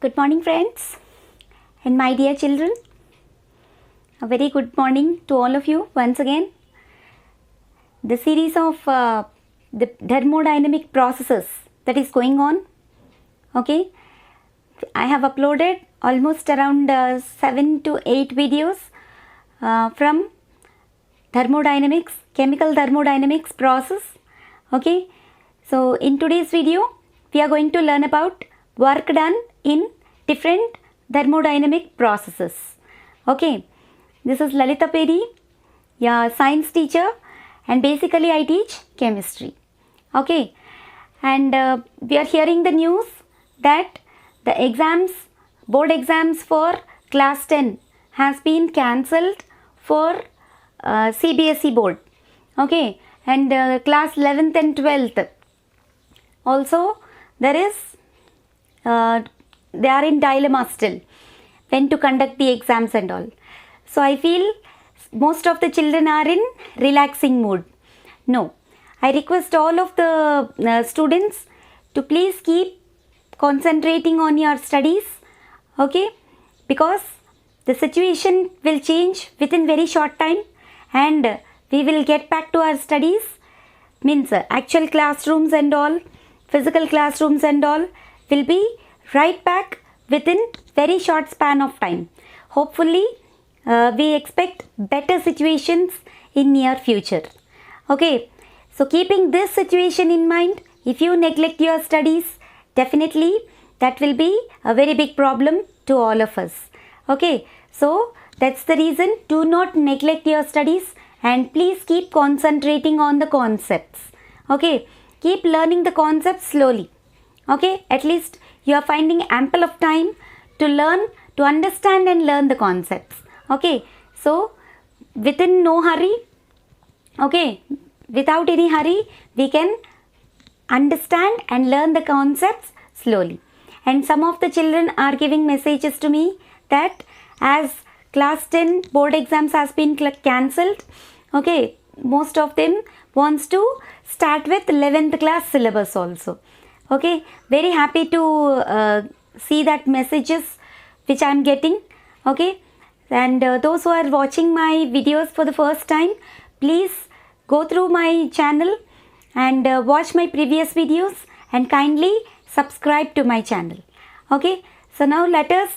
Good morning, friends and my dear children. A very good morning to all of you once again. The series of the thermodynamic processes that is going on. Okay, I have uploaded almost around 7 to 8 videos from thermodynamics, chemical thermodynamics process. Okay, so in today's video, we are going to learn about work done in different thermodynamic processes. Okay, this is Lalita Peri, yeah, science teacher, and basically I teach chemistry. Okay, and we are hearing the news that the exams, board exams for class 10 has been cancelled for CBSE board. Okay, and class 11th and 12th also there is they are in dilemma still when to conduct the exams and all. So I feel most of the children are in relaxing mood. No, I request all of the students to please keep concentrating on your studies. Okay, because the situation will change within very short time and we will get back to our studies. Means actual classrooms and all, physical classrooms and all will be right back within very short span of time. Hopefully we expect better situations in near future. Okay, so keeping this situation in mind, if you neglect your studies, definitely that will be a very big problem to all of us. Okay, so that's the reason, do not neglect your studies and please keep concentrating on the concepts. Okay, keep learning the concepts slowly. Okay, at least you are finding ample of time to learn, to understand and learn the concepts. Okay, so within no hurry, okay, without any hurry, we can understand and learn the concepts slowly. And some of the children are giving messages to me that as class 10 board exams has been cancelled, okay, most of them wants to start with 11th class syllabus also. Okay, very happy to see that messages which I am getting. Okay, and those who are watching my videos for the first time, please go through my channel and watch my previous videos and kindly subscribe to my channel. Okay, so now let us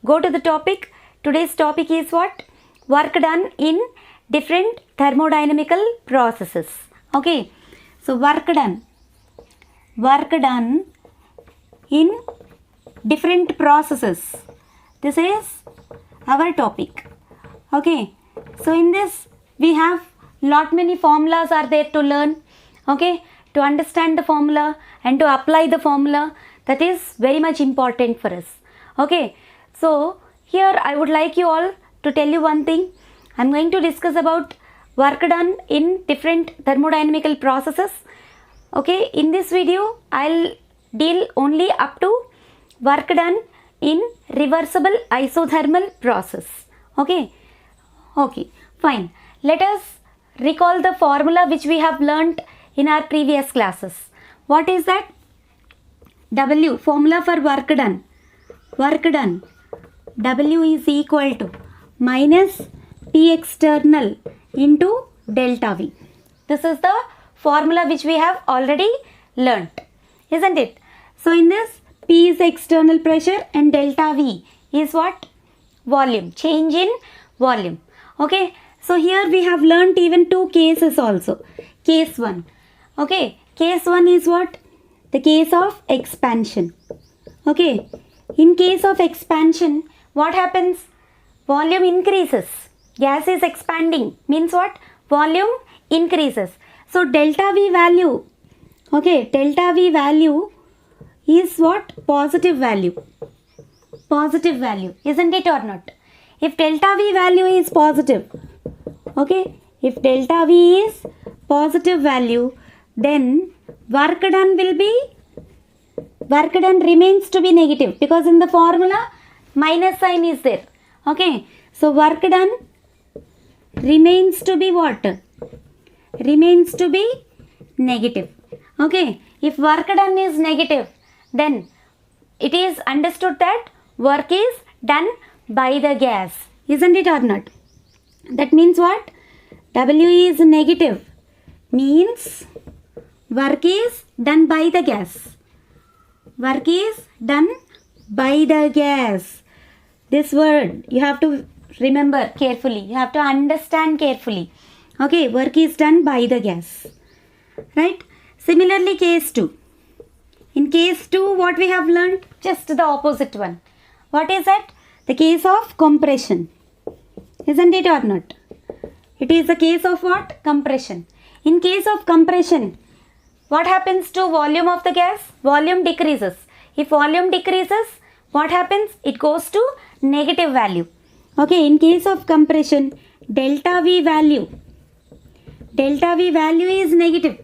go to the topic. Today's topic is what? Work done in different thermodynamical processes. Okay, so work done in different processes. This is our topic. Okay, so in this we have lot many formulas are there to learn. Okay, to understand the formula and to apply the formula, that is very much important for us. Okay, so here I would like you all to tell you one thing. I am going to discuss about work done in different thermodynamical processes. Okay, in this video I'll deal only up to work done in reversible isothermal process. Okay, fine. Let us recall the formula which we have learnt in our previous classes. What is that? W, formula for work done. W is equal to minus P external into delta V. This is the formula which we have already learnt, isn't it? So in this, P is external pressure and delta V is what? Volume, change in volume. Okay, so here we have learnt even two cases also. Case 1. Okay, case 1 is what? The case of expansion. Okay, in case of expansion, what happens? Volume increases. Gas is expanding. Means what? Volume increases. So delta V value. Okay, delta V value is what? Positive value. Positive value. Isn't it or not? If delta V value is positive. Okay, if delta V is positive value, then work done remains to be negative because in the formula minus sign is there. Okay, so work done remains to be what? Remains to be negative. Okay, if work done is negative, then it is understood that work is done by the gas, isn't it or not? That means what? W is negative, means work is done by the gas. Work is done by the gas. This word you have to remember carefully. You have to understand carefully. Okay, work is done by the gas. Right? Similarly, case 2. In case 2, what we have learned? Just the opposite one. What is that? The case of compression. Isn't it or not? It is the case of what? Compression. In case of compression, what happens to volume of the gas? Volume decreases. If volume decreases, what happens? It goes to negative value. Okay, in case of compression, delta V value is negative.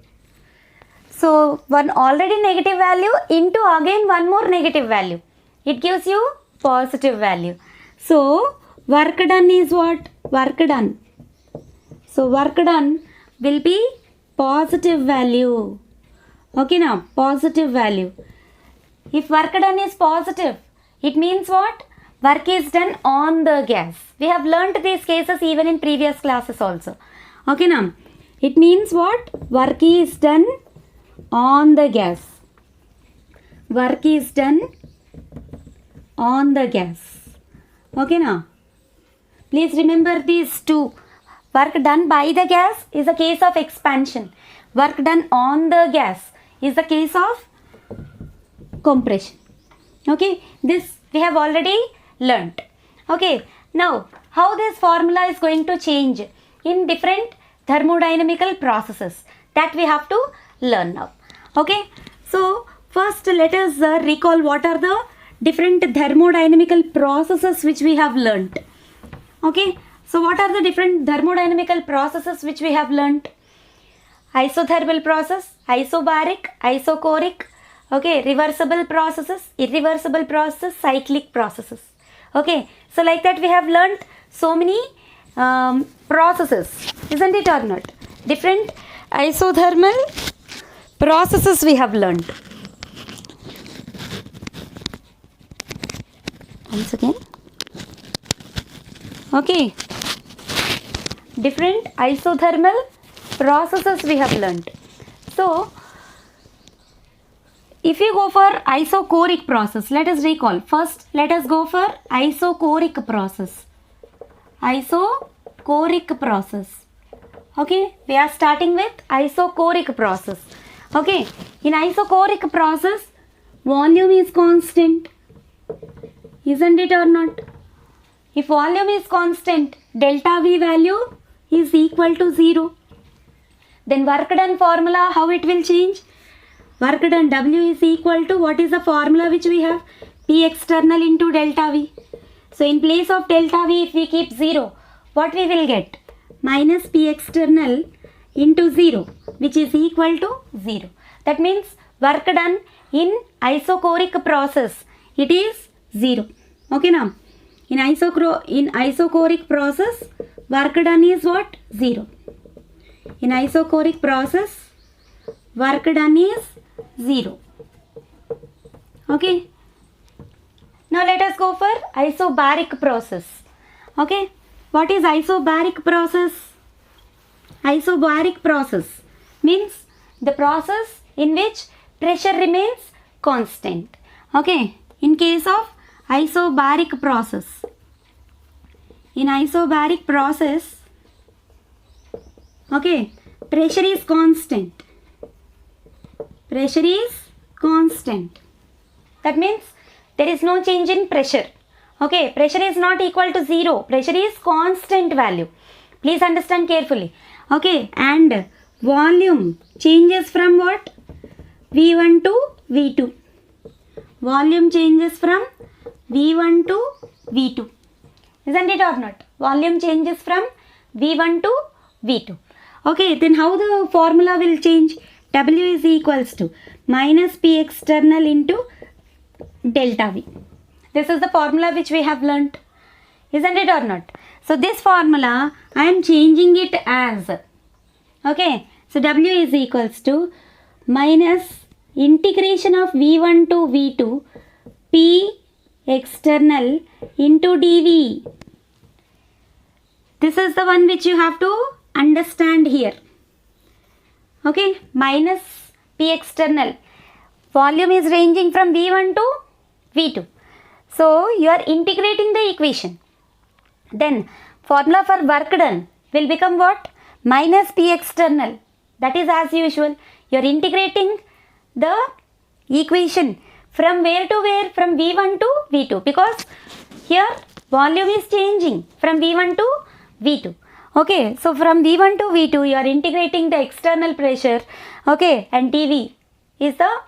So, one already negative value into again one more negative value. It gives you positive value. So, work done is what? Work done. So, work done will be positive value. Okay now, positive value. If work done is positive, it means what? Work is done on the gas. We have learnt these cases even in previous classes also. Okay now, it means what? Work is done on the gas. Work is done on the gas. Okay now, please remember these two. Work done by the gas is a case of expansion. Work done on the gas is the case of compression. Okay, this we have already learnt. Okay, now how this formula is going to change in different thermodynamical processes, that we have to learn now. Okay, so first let us recall what are the different thermodynamical processes which we have learnt. Okay, so what are the different thermodynamical processes which we have learnt? Isothermal process, isobaric, isochoric, okay, reversible processes, irreversible processes, cyclic processes. Okay, so like that we have learnt so many processes, isn't it or not? Different isothermal processes we have learnt. Once again. Okay, different isothermal processes we have learnt. So, if you go for isochoric process, let us recall. First, let us go for isochoric process. Isochoric process. Okay, we are starting with isochoric process. Okay, in isochoric process, volume is constant. Isn't it or not? If volume is constant, delta V value is equal to 0. Then work done formula, how it will change? Work done, W is equal to, what is the formula which we have? P external into delta V. So in place of delta V, if we keep 0, what we will get? Minus P external into 0, which is equal to 0. That means work done in isochoric process, it is 0. Okay now, in isochoric process, work done is what? 0. In isochoric process, work done is 0. Okay. Now let us go for isobaric process. Okay. What is isobaric process? Isobaric process means the process in which pressure remains constant. Okay. In case of isobaric process, in isobaric process, okay, pressure is constant. Pressure is constant. That means there is no change in pressure. Okay, pressure is not equal to 0. Pressure is constant value. Please understand carefully. Okay, and volume changes from what? V1 to V2. Volume changes from V1 to V2. Isn't it or not? Volume changes from V1 to V2. Okay, then how the formula will change? W is equals to minus P external into delta V. This is the formula which we have learnt. Isn't it or not? So this formula I am changing it as, okay, so W is equals to minus integration of V1 to V2 P external into dV. This is the one which you have to understand here. Okay, minus P external. Volume is ranging from V1 to V2. So you are integrating the equation. Then formula for work done will become what? Minus P external. That is as usual. You are integrating the equation from where to where? From V1 to V2, because here volume is changing from V1 to V2. Okay, so from V1 to V2 you are integrating the external pressure. Okay, and dV is the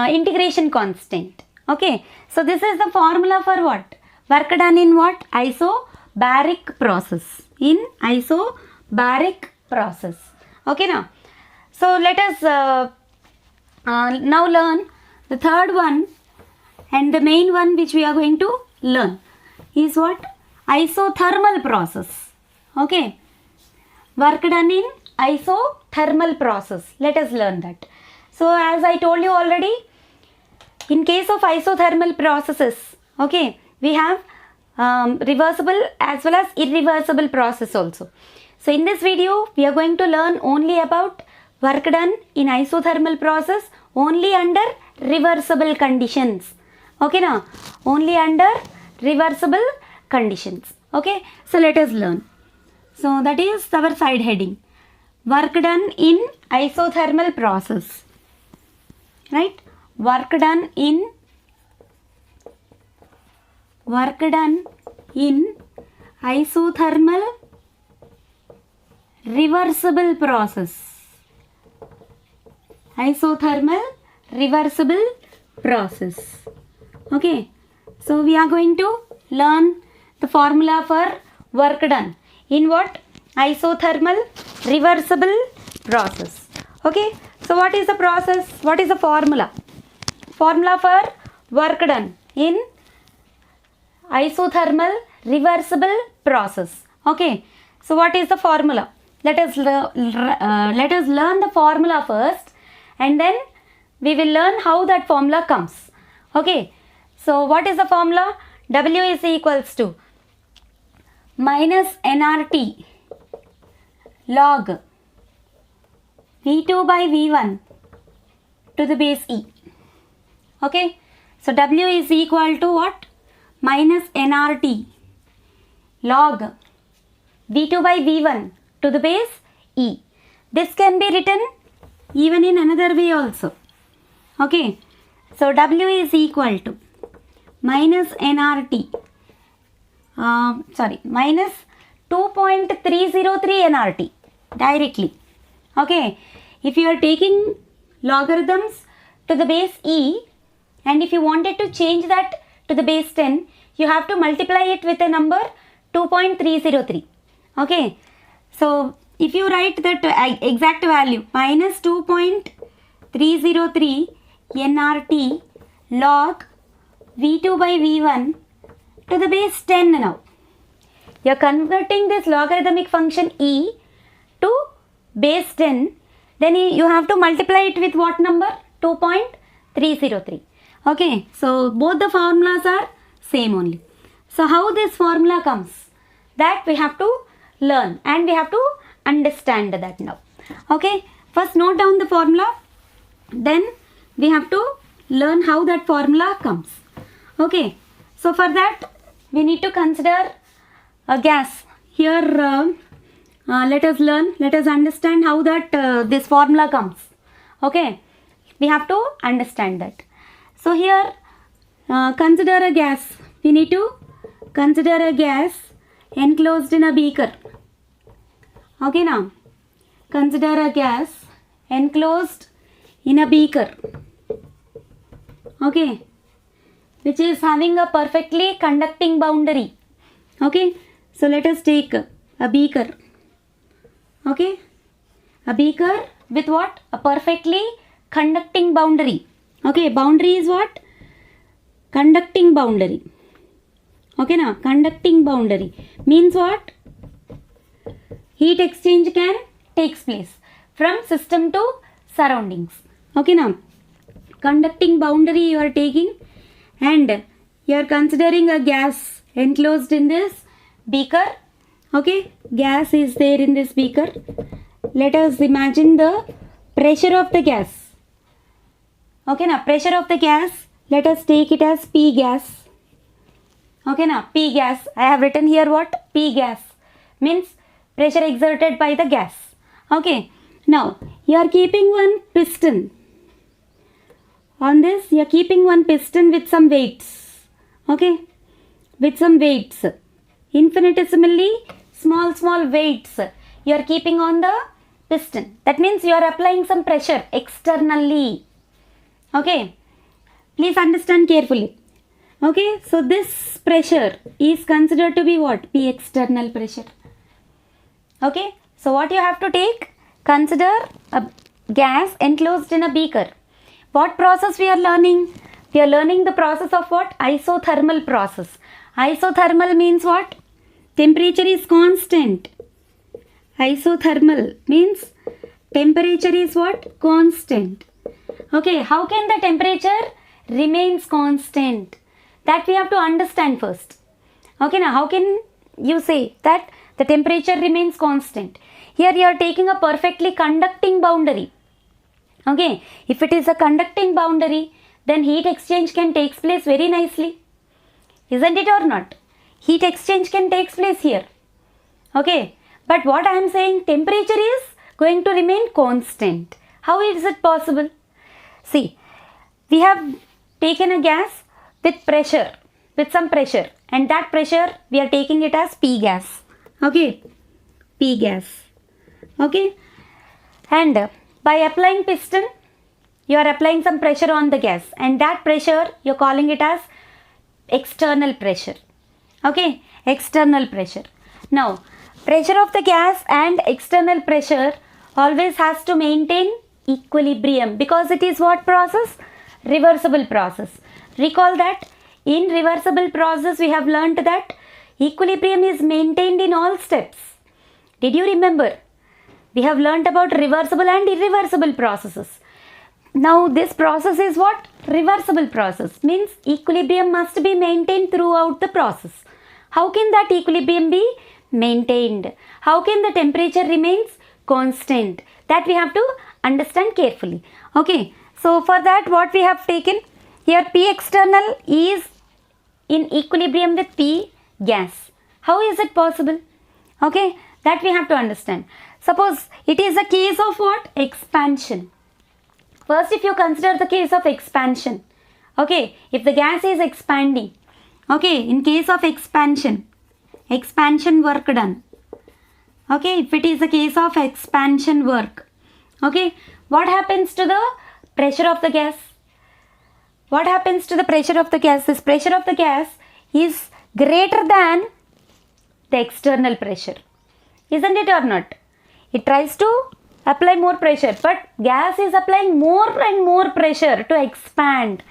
integration constant. Okay, so this is the formula for what? Work done in what? Isobaric process. In isobaric process. Okay, now. So let us now learn the third one, and the main one which we are going to learn is what? Isothermal process. Okay, work done in isothermal process. Let us learn that. So as I told you already, in case of isothermal processes, okay, we have reversible as well as irreversible process also. So in this video we are going to learn only about work done in isothermal process only under reversible conditions. Okay, now only under reversible conditions. Okay, so let us learn. So that is our side heading, work done in isothermal process, right? Work done in isothermal reversible process. Isothermal reversible process. Okay, so we are going to learn the formula for work done in what? Isothermal reversible process. Okay, so what is the process? What is the formula? Formula for work done in isothermal reversible process. Okay, so what is the formula? Let us learn the formula first, and then we will learn how that formula comes. Okay, so what is the formula? W is equals to minus nRT log V2 by V1 to the base E. Okay, so W is equal to what? Minus nRT log V2 by V1 to the base E. This can be written even in another way also. Okay, so W is equal to minus nRT, minus 2.303 nRT directly. Okay, if you are taking logarithms to the base E, and if you wanted to change that to the base 10, you have to multiply it with a number 2.303. Okay, so if you write that exact value, minus 2.303 nRT log V2 by V1 to the base 10 now. You are converting this logarithmic function E to base 10, then you have to multiply it with what number? 2.303. Okay, so both the formulas are same only. So how this formula comes? That we have to learn and we have to understand that now. Okay, first note down the formula, then we have to learn how that formula comes. Okay, so for that we need to consider a gas. Here let us understand how that this formula comes. Okay, we have to understand that. So here consider a gas. We need to consider a gas enclosed in a beaker. Okay, now consider a gas enclosed in a beaker. Okay, which is having a perfectly conducting boundary. Okay, so let us take a beaker. Okay, a beaker with what? A perfectly conducting boundary. Okay, boundary is what? Conducting boundary. Okay, now conducting boundary means what? Heat exchange can takes place from system to surroundings. Okay, now conducting boundary you are taking, and you are considering a gas enclosed in this beaker. Okay, gas is there in this beaker. Let us imagine the pressure of the gas. Okay, now pressure of the gas, let us take it as P gas. Okay, now P gas, I have written here what? P gas means pressure exerted by the gas. Okay, now you are keeping one piston. On this, you are keeping one piston with some weights. Okay, with some weights. Infinitesimally small weights you are keeping on the piston. That means you are applying some pressure externally. Okay, please understand carefully. Okay, so this pressure is considered to be what? P external pressure. Okay, so what you have to take? Consider a gas enclosed in a beaker. What process we are learning? We are learning the process of what? Isothermal process. Isothermal means what? Temperature is constant. Isothermal means temperature is what? Constant. Okay, how can the temperature remains constant? That we have to understand first. Okay, now how can you say that the temperature remains constant? Here you are taking a perfectly conducting boundary. Okay, if it is a conducting boundary, then heat exchange can take place very nicely. Isn't it or not? Heat exchange can take place here. Okay, but what I am saying, temperature is going to remain constant. How is it possible? See, we have taken a gas with pressure, with some pressure, and that pressure we are taking it as P gas. Okay, P gas. Okay, and by applying piston, you are applying some pressure on the gas, and that pressure you are calling it as external pressure. Okay, external pressure. Now, pressure of the gas and external pressure always has to maintain equilibrium, because it is what process? Reversible process. Recall that in reversible process we have learnt that equilibrium is maintained in all steps. Did you remember? We have learnt about reversible and irreversible processes. Now this process is what? Reversible process. Means equilibrium must be maintained throughout the process. How can that equilibrium be maintained? How can the temperature remains constant? That we have to understand carefully. Okay, so for that what we have taken? Here P external is in equilibrium with P gas. How is it possible? Okay, that we have to understand. Suppose it is a case of what? Expansion. First, if you consider the case of expansion, okay, if the gas is expanding, okay, in case of expansion work done, okay, if it is a case of expansion work, okay, what happens to the pressure of the gas? What happens to the pressure of the gas? This pressure of the gas is greater than the external pressure. Isn't it or not? It tries to apply more pressure, but gas is applying more and more pressure to expand.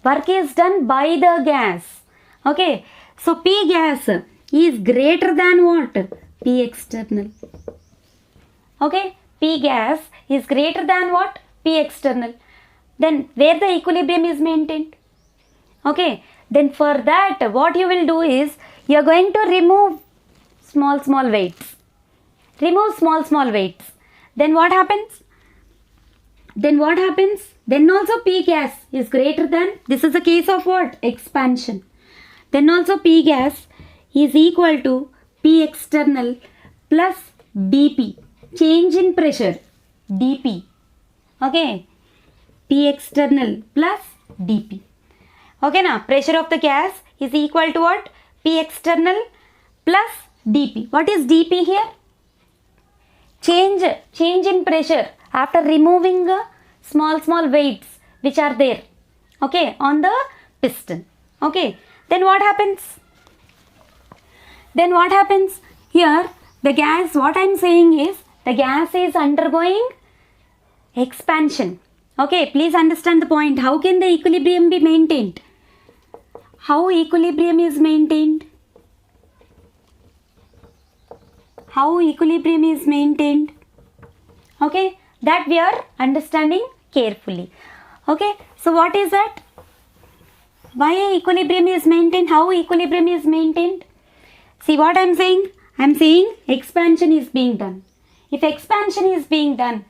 Work is done by the gas. Okay, so P gas is greater than what? P external. Okay, P gas is greater than what? P external. Then where the equilibrium is maintained? Okay, then for that what you will do is you are going to remove small weights. Remove small weights. Then what happens? Then also P gas is greater than, this is a case of what? Expansion. Then also P gas is equal to P external plus dP. Change in pressure, dP. Okay, P external plus dP. Okay, now pressure of the gas is equal to what? P external plus dP. What is dP here? Change in pressure after removing small weights which are there, okay, on the piston. Okay, then what happens? Here the gas, what I am saying is the gas is undergoing expansion. Okay, please understand the point. How can the equilibrium be maintained? How equilibrium is maintained? How equilibrium is maintained? Okay, that we are understanding carefully. Okay, so what is that? Why equilibrium is maintained? How equilibrium is maintained? See what I am saying? I am saying expansion is being done. If expansion is being done,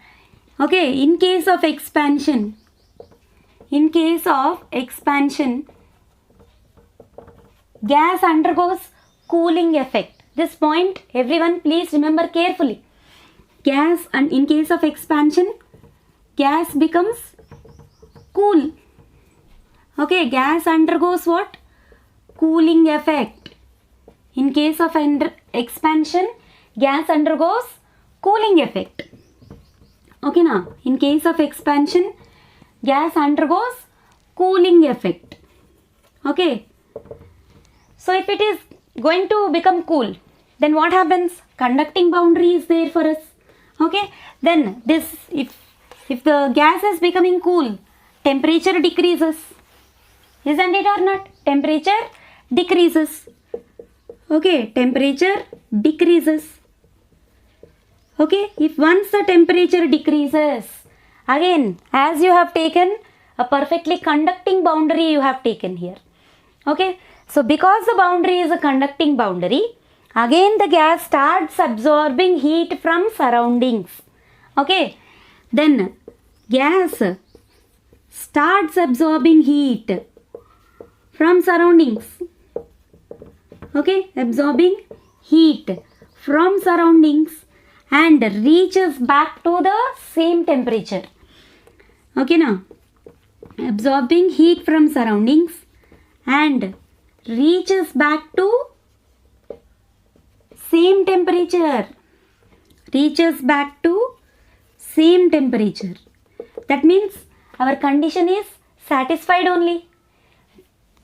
okay, in case of expansion, gas undergoes cooling effect. This point everyone please remember carefully. Gas, and in case of expansion, gas becomes cool. Okay, gas undergoes what? Cooling effect. In case of expansion, gas undergoes cooling effect. Okay, now in case of expansion, gas undergoes cooling effect. Okay. So if it is going to become cool, then what happens? Conducting boundary is there for us. Okay. Then this, if the gas is becoming cool, temperature decreases. Isn't it or not? Temperature decreases. Okay, temperature decreases. Okay, if once the temperature decreases, again, as you have taken a perfectly conducting boundary, you have taken here. Okay, so because the boundary is a conducting boundary, again the gas starts absorbing heat from surroundings. Okay, then gas starts absorbing heat from surroundings. Okay, absorbing heat from surroundings and reaches back to the same temperature. Okay, now absorbing heat from surroundings and reaches back to same temperature. Reaches back to same temperature. That means our condition is satisfied only.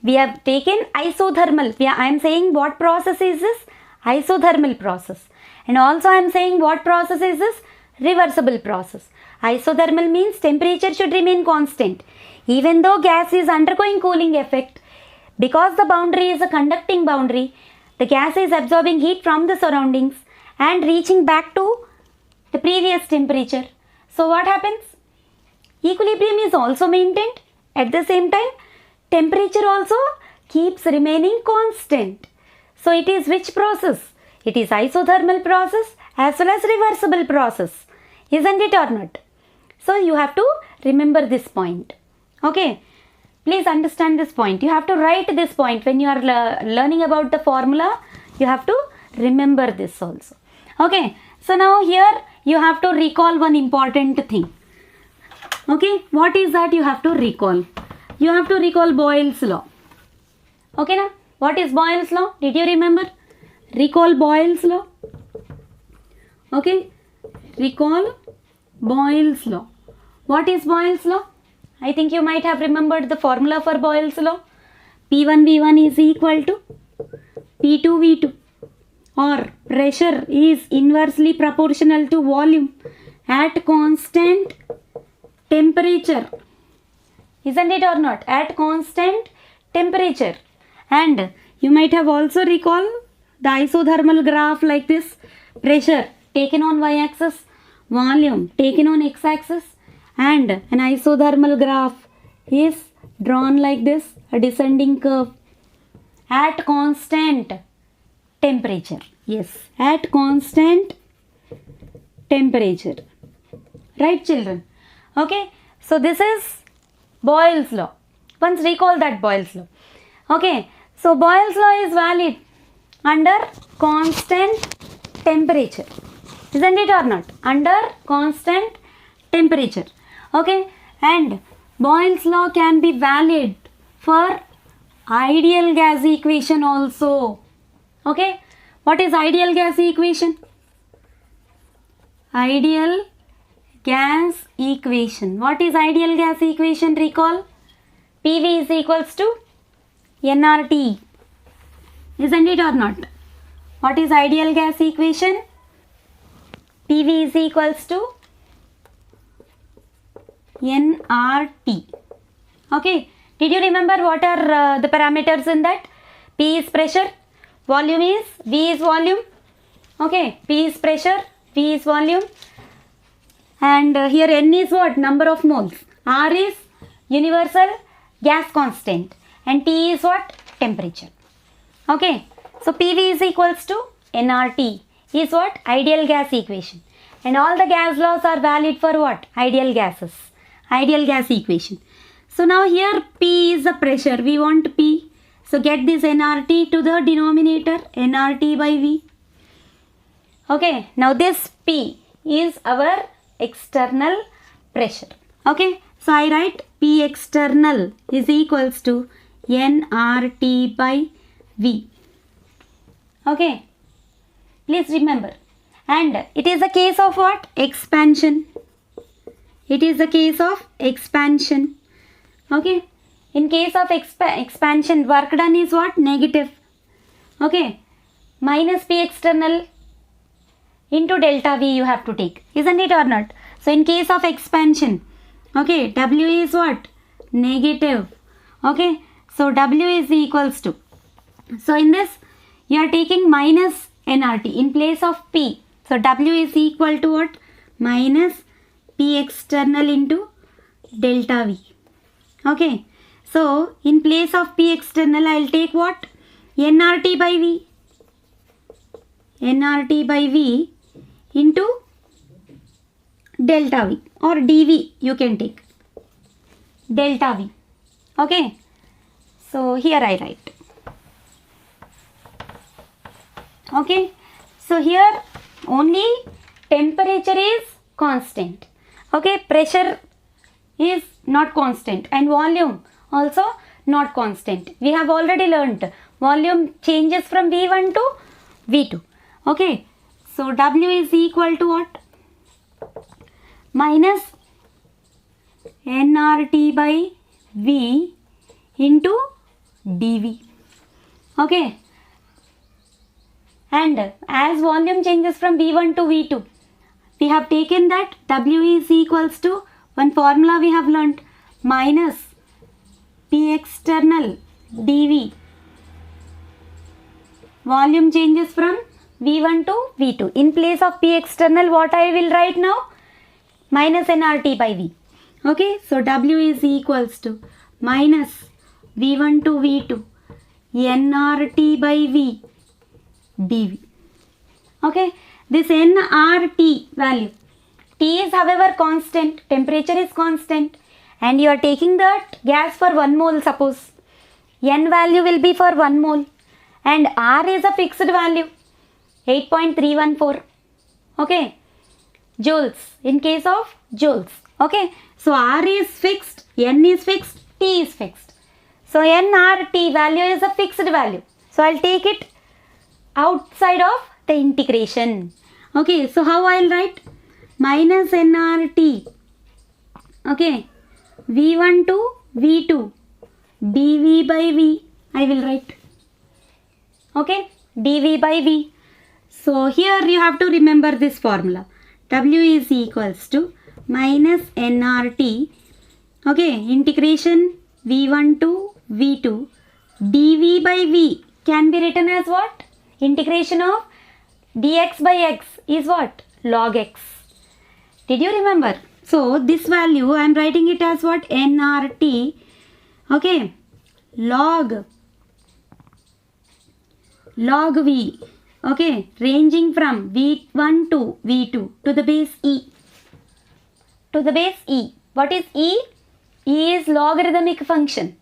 We have taken isothermal. I am saying what process is this? Isothermal process. And also I am saying what process is this? Reversible process. Isothermal means temperature should remain constant. Even though gas is undergoing cooling effect, because the boundary is a conducting boundary, the gas is absorbing heat from the surroundings and reaching back to the previous temperature. So what happens? Equilibrium is also maintained. At the same time, temperature also keeps remaining constant. So it is which process? It is isothermal process as well as reversible process. Isn't it or not? So you have to remember this point. Okay. Please understand this point. You have to write this point when you are learning about the formula. You have to remember this also. Okay. So now here you have to recall one important thing. Okay. What is that you have to recall? You have to recall Boyle's law. Okay now? What is Boyle's law? Did you remember? Recall Boyle's law. Okay. Recall Boyle's law. What is Boyle's law? I think you might have remembered the formula for Boyle's law. P1V1 is equal to P2V2, or pressure is inversely proportional to volume at constant temperature. Isn't it or not? At constant temperature. And you might have also recalled the isothermal graph like this. Pressure taken on y-axis, volume taken on x-axis, and an isothermal graph is drawn like this, a descending curve at constant temperature. Yes, at constant temperature. Right, children? Okay, so this is Boyle's law. Once recall that Boyle's law. Okay, so Boyle's law is valid under constant temperature. Isn't it or not? Under constant temperature. Okay, and Boyle's law can be valid for ideal gas equation also. Okay, what is ideal gas equation? Ideal gas equation. What is ideal gas equation? Recall. PV is equals to nRT. Isn't it or not? What is ideal gas equation? PV is equals to nRT. Okay. Did you remember what are the parameters in that? P is pressure, volume is, V is volume. Okay. P is pressure, V is volume. And here N is what? Number of moles. R is universal gas constant. and T is what? Temperature. Okay, so PV is equals to nRT is what? Ideal gas equation. And all the gas laws are valid for what? Ideal gases. Ideal gas equation. So now here P is the pressure. We want P. So get this nRT to the denominator. nRT by V. Okay, now this P is our external pressure. Okay, so I write P external is equals to nRT by V. Okay, please remember. And it is a case of what? Expansion. It is a case of expansion. Okay, in case of expansion, work done is what? Negative. Okay, minus P external into delta V you have to take, isn't it or not? So in case of expansion, okay, W is what? Negative. Okay, so W is equals to, so in this you are taking minus nRT in place of P. So W is equal to what? Minus P external into delta V. Okay, so in place of P external I will take what? nRT by V. nRT by V into delta V, or dV you can take. Delta V. Okay, so here I write. Okay, so here only temperature is constant. Okay, pressure is not constant and volume also not constant. We have already learnt volume changes from V1 to V2. Okay, so W is equal to what? Minus nRT by V into dV. Okay, and as volume changes from V1 to V2, we have taken that W is equals to, one formula we have learnt, minus P external dV. Volume changes from V1 to V2. In place of P external, what I will write now? Minus nRT by V. Okay, so W is equals to minus V1 to V2 nRT by V dV. Okay, this nRT value, T is however constant, temperature is constant, and you are taking that gas for 1 mole suppose. N value will be for 1 mole and R is a fixed value, 8.314. Okay, joules, in case of joules. Okay, so R is fixed, N is fixed, T is fixed. So nRT value is a fixed value. So I'll take it outside of the integration. Okay, so how I'll write? Minus nRT. Okay, V1 to V2 dV by V I will write. Okay, dV by V. So here you have to remember this formula. W is equals to minus nRT. Okay, integration V1 to V2 dV by V can be written as what? Integration of dx by x is what? Log x. Did you remember? So this value I am writing it as what? nRT. Okay, log V. Okay, ranging from V1 to V2 to the base E. To the base E. What is E? E is logarithmic function.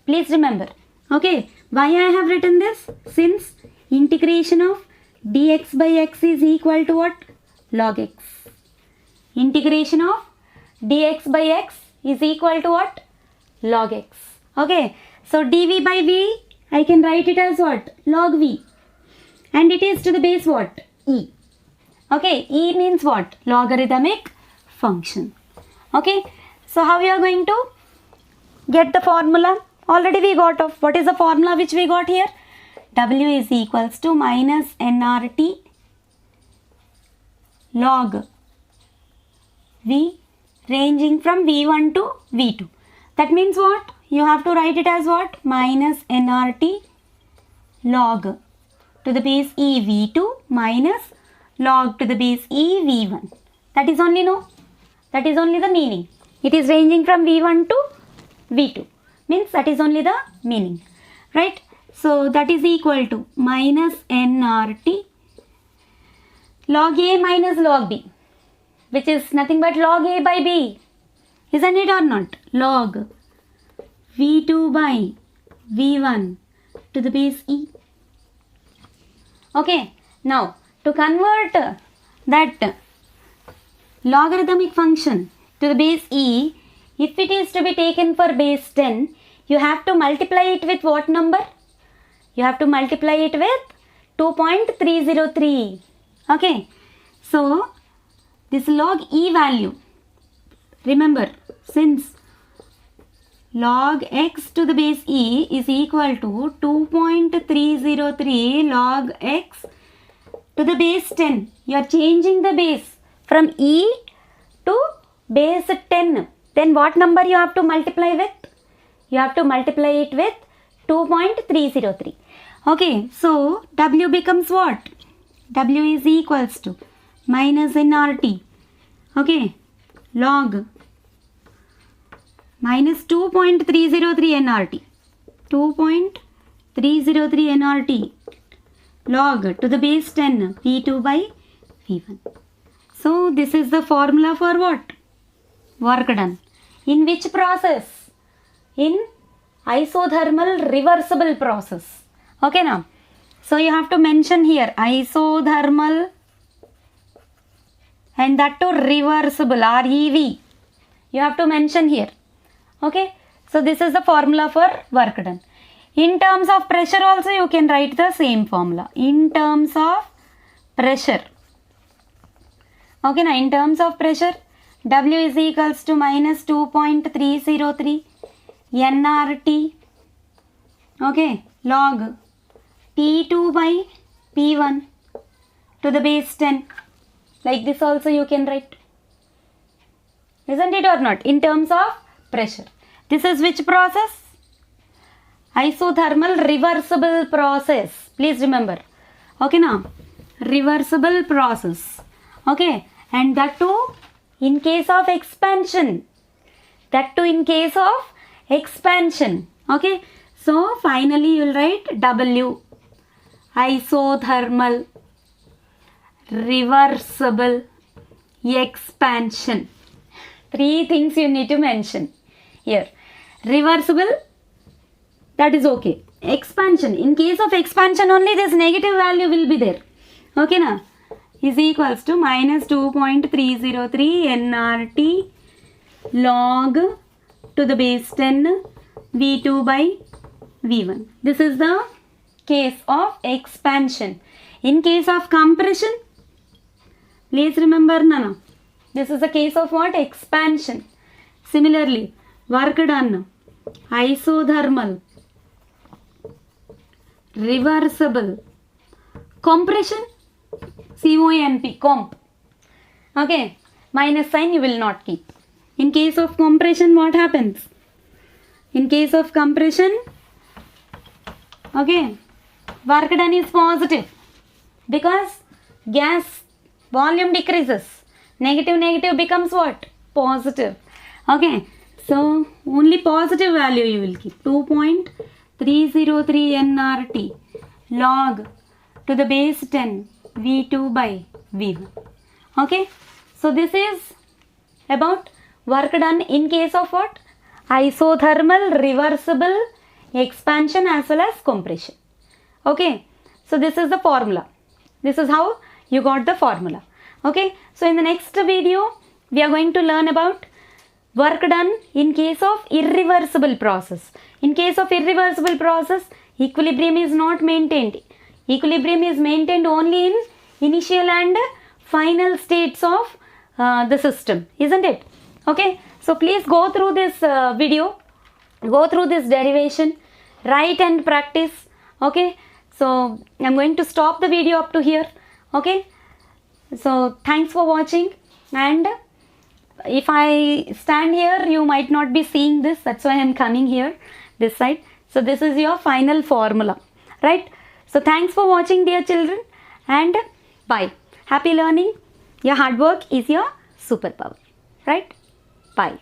Please remember. Okay, why I have written this? Since integration of dx by x is equal to what? Log x. Integration of dx by x is equal to what? Log x. Okay, so dv by v I can write it as what? Log v. And it is to the base what? E. Okay, E means what? Logarithmic function. Okay, so how we are going to get the formula? Already we got of, what is the formula which we got here? W is equals to minus nRT log V ranging from V1 to V2. That means what? You have to write it as what? Minus nRT log to the base E V2 minus log to the base E V1. That is only the meaning. It is ranging from V1 to V2. means that is only the meaning, right? So that is equal to minus nRT log A minus log B, which is nothing but log A by B, isn't it or not? Log V2 by V1 to the base E. Okay, now to convert that logarithmic function to the base E, if it is to be taken for base 10, you have to multiply it with what number? You have to multiply it with 2.303. Okay, so this log E value, remember, since log x to the base E is equal to 2.303 log x to the base 10. You are changing the base from E to base 10. Then what number you have to multiply with? You have to multiply it with 2.303. Okay, so W becomes what? W is equals to minus nRT. Okay, log minus 2.303 nRT. 2.303 nRT log to the base 10 V2 by V1. So this is the formula for what? Work done. In which process? In isothermal reversible process. Okay now. So you have to mention here isothermal and that too reversible, REV. You have to mention here. Okay. So this is the formula for work done. In terms of pressure also you can write the same formula. In terms of pressure. Okay now, in terms of pressure, W is equals to minus 2.303 nRT. Okay, log T2 by P1 to the base 10. Like this also you can write. Isn't it or not? In terms of pressure. This is which process? Isothermal reversible process. Please remember. Okay now, reversible process. Okay, and that too in case of expansion. That too in case of expansion. Okay, so finally you will write W. Isothermal reversible expansion. Three things you need to mention here. Reversible, that is okay. Expansion, in case of expansion only this negative value will be there. Okay now, is equals to minus 2.303 nRT log to the base 10 V2 by V1. This is the case of expansion. In case of compression, please remember Nana, this is the case of what? Expansion. Similarly, work done. Isothermal reversible compression. COMP, comp. Okay, minus sign you will not keep. In case of compression, what happens? In case of compression, okay, work done is positive because gas volume decreases. Negative becomes what? Positive. Okay, so only positive value you will keep. 2.303 nRT log to the base 10 V2 by V1. Okay, so this is about work done in case of what? Isothermal reversible expansion as well as compression. Okay, so this is the formula. This is how you got the formula. Okay, so in the next video we are going to learn about work done in case of irreversible process. In case of irreversible process, equilibrium is not maintained. Equilibrium is maintained only in initial and final states of the system, isn't it? Okay, so please go through this video, go through this derivation, write and practice. Okay, so I'm going to stop the video up to here. Okay, so thanks for watching, and if I stand here you might not be seeing this, that's why I'm coming here this side. So this is your final formula, right? So thanks for watching, dear children, and bye. Happy learning. Your hard work is your superpower, right? Bye.